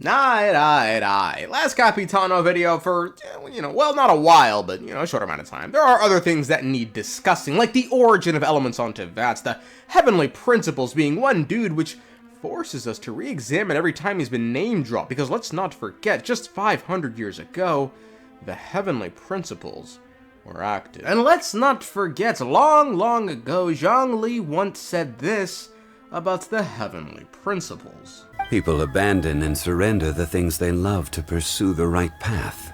Aye. Last Capitano video for, well, not a while, but, a short amount of time. There are other things that need discussing, like the origin of elements on teyvats, the heavenly principles being one dude, which forces us to re-examine every time he's been name-dropped, because let's not forget, just 500 years ago, the heavenly principles were active. And let's not forget, long ago, Zhongli once said this about the heavenly principles. People abandon and surrender the things they love to pursue the right path.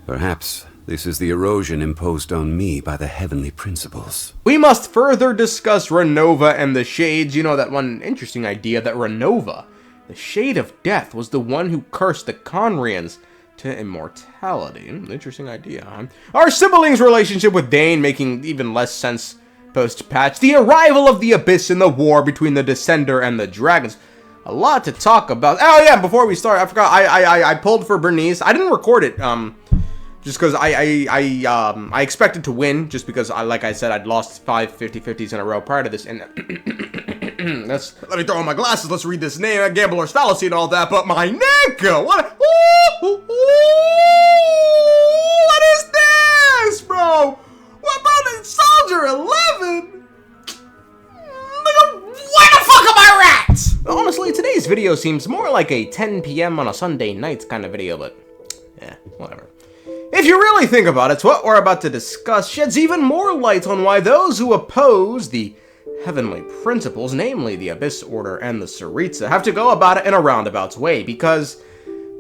Perhaps this is the erosion imposed on me by the heavenly principles. We must further discuss Ronova and the Shades. You know, that one interesting idea that Ronova, the Shade of Death, was the one who cursed the khaenriahs to immortality. Interesting idea, huh? Our siblings' relationship with Dain making even less sense post-patch. The arrival of the Abyss in the war between the Descender and the Dragons. A lot to talk about. Oh yeah, before we start, I forgot, I pulled for Burnice. I didn't record it, just because I expected to win, just because, like I said, I'd lost 5 50-50s in a row prior to this, and let me throw on my glasses, let's read this name, Gambler's Fallacy and all that, but my nigga, what is this, bro? What about Soldier 11? Where the fuck are my rats? Honestly, today's video seems more like a 10 p.m. on a Sunday night kind of video, but yeah, whatever. If you really think about it, what we're about to discuss sheds even more light on why those who oppose the heavenly principles, namely the Abyss Order and the Tsaritsa, have to go about it in a roundabout way, because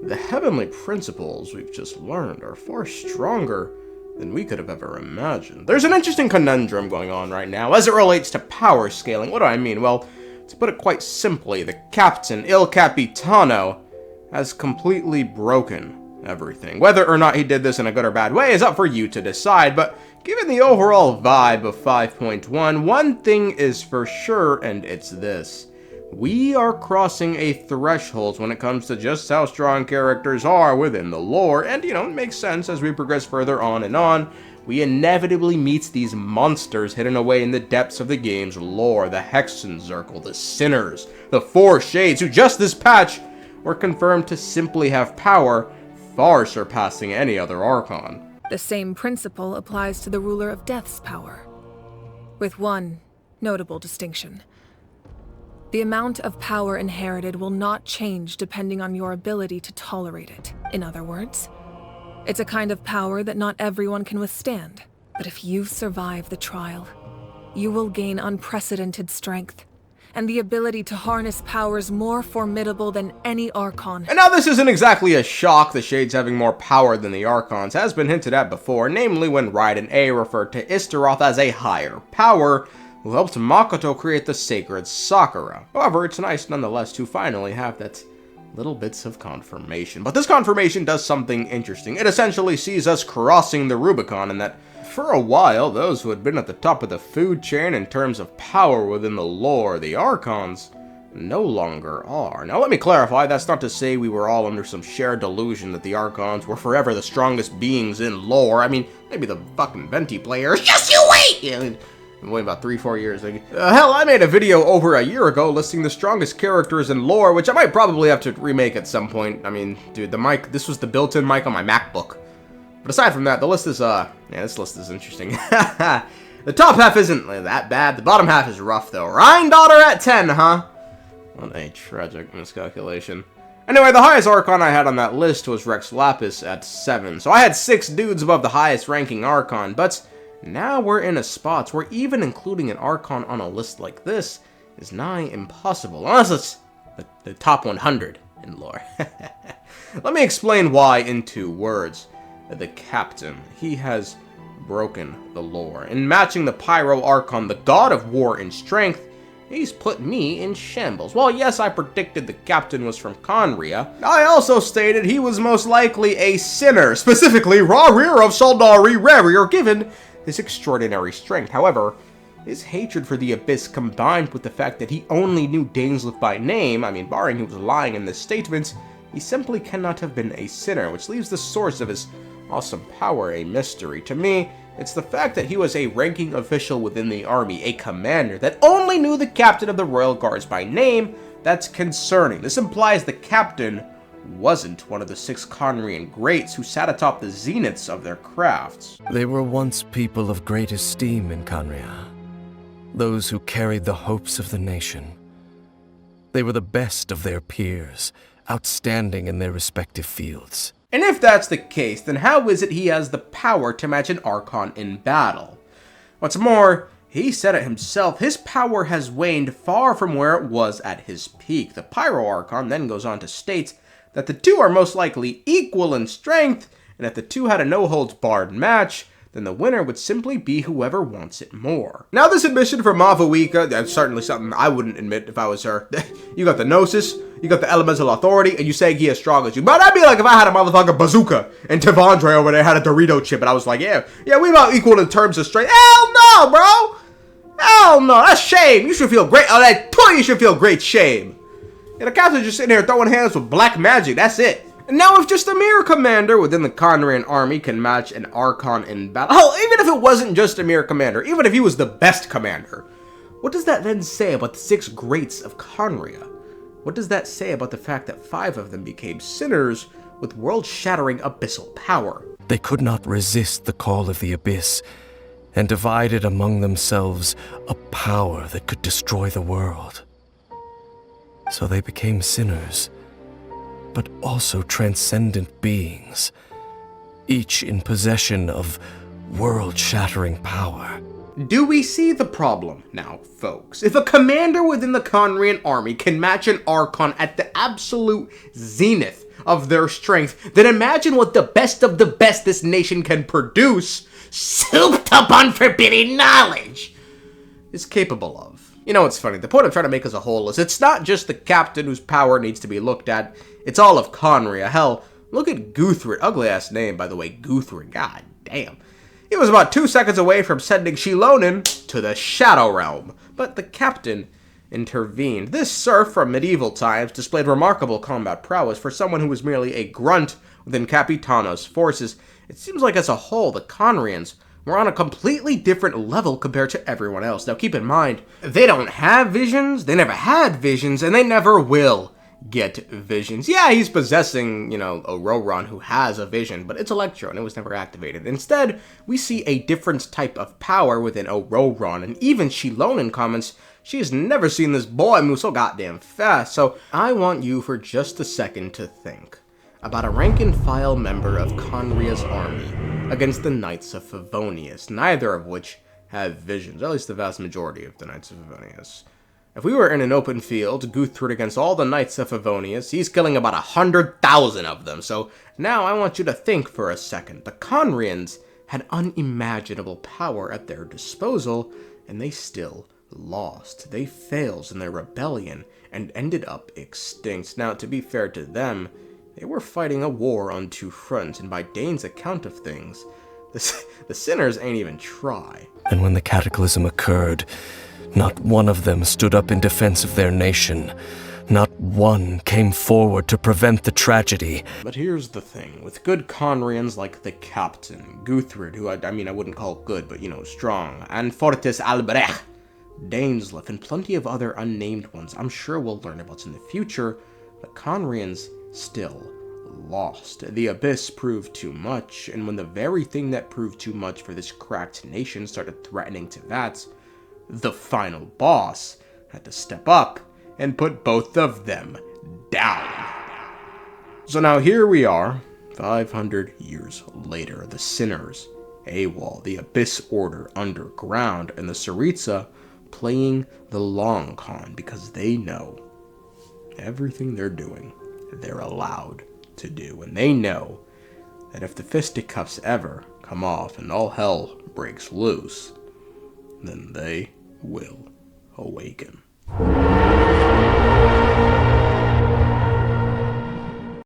the heavenly principles we've just learned are far stronger than we could have ever imagined. There's an interesting conundrum going on right now as it relates to power scaling. What do I mean? Well, to put it quite simply, the captain, Il Capitano, has completely broken everything. Whether or not he did this in a good or bad way is up for you to decide, but given the overall vibe of 5.1, one thing is for sure, and it's this. We are crossing a threshold when it comes to just how strong characters are within the lore, and, it makes sense as we progress further on and on. We inevitably meet these monsters hidden away in the depths of the game's lore, the hexenzirkel, the sinners, the 4 shades, who just this patch were confirmed to simply have power far surpassing any other archon. The same principle applies to the ruler of Death's power, with one notable distinction. The amount of power inherited will not change depending on your ability to tolerate it. In other words, it's a kind of power that not everyone can withstand. But if you survive the trial, you will gain unprecedented strength, and the ability to harness powers more formidable than any archon. And now this isn't exactly a shock, the Shades having more power than the archons has been hinted at before, namely when Raiden A referred to Istaroth as a higher power, who helped Makoto create the sacred Sakura. However, it's nice nonetheless to finally have that little bits of confirmation. But this confirmation does something interesting. It essentially sees us crossing the Rubicon, and that for a while, those who had been at the top of the food chain in terms of power within the lore, the archons, no longer are. Now let me clarify, that's not to say we were all under some shared delusion that the archons were forever the strongest beings in lore. I mean, maybe the fucking Venti players. Yes, you wait! Yeah, I'm waiting about 3-4 years. Hell, I made a video over a year ago listing the strongest characters in lore, which I might probably have to remake at some point. I mean, dude, the mic, this was the built-in mic on my MacBook. But aside from that, the list is, yeah, this list is interesting. The top half isn't that bad. The bottom half is rough, though. Rhine Daughter at 10, huh? What a tragic miscalculation. Anyway, the highest archon I had on that list was Rex Lapis at 7. So I had 6 dudes above the highest ranking archon, but now we're in a spot where even including an archon on a list like this is nigh impossible, unless it's the top 100 in lore. Let me explain why in 2 words. The captain, he has broken the lore. In matching the pyro archon, the god of war and strength, he's put me in shambles. Well, yes, I predicted the captain was from Khaenriah. I also stated he was most likely a sinner, specifically Rarir of Saldari Rarir, given his extraordinary strength. However, his hatred for the Abyss combined with the fact that he only knew dainsleif by name, I mean, barring he was lying in this statement, he simply cannot have been a sinner, which leaves the source of his awesome power a mystery. To me, it's the fact that he was a ranking official within the army, a commander that only knew the captain of the royal guards by name, That's concerning. This implies the captain wasn't one of the 6 Khaenriah greats who sat atop the zeniths of their crafts. They were once people of great esteem in Khaenriah, those who carried the hopes of the nation. They were the best of their peers, outstanding in their respective fields. And if that's the case, then how is it he has the power to match an archon in battle? What's more, he said it himself, his power has waned far from where it was at his peak. The pyro archon then goes on to state that the two are most likely equal in strength, and if the two had a no-holds-barred match, then the winner would simply be whoever wants it more. Now this admission from mavuika, that's certainly something I wouldn't admit if I was her. You got the gnosis, you got the elemental authority, and you say he as strong as you. But that'd be like if I had a motherfucking bazooka, and Tevandre over there had a Dorito chip, and I was like, yeah, we about equal in terms of strength. Hell no, bro! Hell no, that's shame. You should feel great. Oh, that toy, you should feel great shame. And the captain's just sitting here throwing hands with black magic, that's it. And now if just a mere commander within the Khaenriah army can match an archon in battle, hell, even if it wasn't just a mere commander, even if he was the best commander, what does that then say about the 6 greats of Khaenriah? What does that say about the fact that 5 of them became sinners with world-shattering abyssal power? They could not resist the call of the abyss, and divided among themselves a power that could destroy the world. So they became sinners, but also transcendent beings, each in possession of world-shattering power. Do we see the problem now, folks? If a commander within the Khaenriah army can match an archon at the absolute zenith of their strength, then imagine what the best of the best this nation can produce, souped up on forbidden knowledge, is capable of. You know what's funny? The point I'm trying to make as a whole is it's not just the captain whose power needs to be looked at, it's all of Khaenriah. Hell, look at Guthred. Ugly ass name, by the way, Guthred. God damn. He was about 2 seconds away from sending xilonens to the Shadow Realm, but the captain intervened. This serf from medieval times displayed remarkable combat prowess for someone who was merely a grunt within Capitano's forces. It seems like as a whole, the Khaenriahs were on a completely different level compared to everyone else. Now keep in mind, they don't have visions, they never had visions, and they never will get visions. Yeah, he's possessing, a Roron who has a vision, but it's Electro and it was never activated. Instead, we see a different type of power within Roron, and even xilonens comments she has never seen this boy move so goddamn fast. So I want you for just a second to think about a rank-and-file member of Khaenriah's army against the Knights of Favonius, neither of which have visions, at least the vast majority of the Knights of Favonius. If we were in an open field, Guthred against all the Knights of Favonius, he's killing about 100,000 of them. So now I want you to think for a second. The Khaenriahs had unimaginable power at their disposal, and they still lost. They failed in their rebellion and ended up extinct. Now, to be fair to them, they were fighting a war on 2 fronts, and by Dain's account of things, the sinners ain't even try. And when the cataclysm occurred, not one of them stood up in defense of their nation. Not one came forward to prevent the tragedy. But here's the thing, with good Khaenriahs like the captain, Guthred, who I wouldn't call good, but strong, and Fortis Albrecht, dainsleif, and plenty of other unnamed ones I'm sure we'll learn about in the future, the Khaenriahs still lost. The Abyss proved too much, and when the very thing that proved too much for this cracked nation started threatening teyvat, the final boss had to step up and put both of them down. So now here we are, 500 years later, the Sinners, AWOL, the Abyss Order underground, and the Tsaritsa playing the long con because they know everything they're doing, they're allowed to do. And they know that if the fisticuffs ever come off and all hell breaks loose, then they will awaken.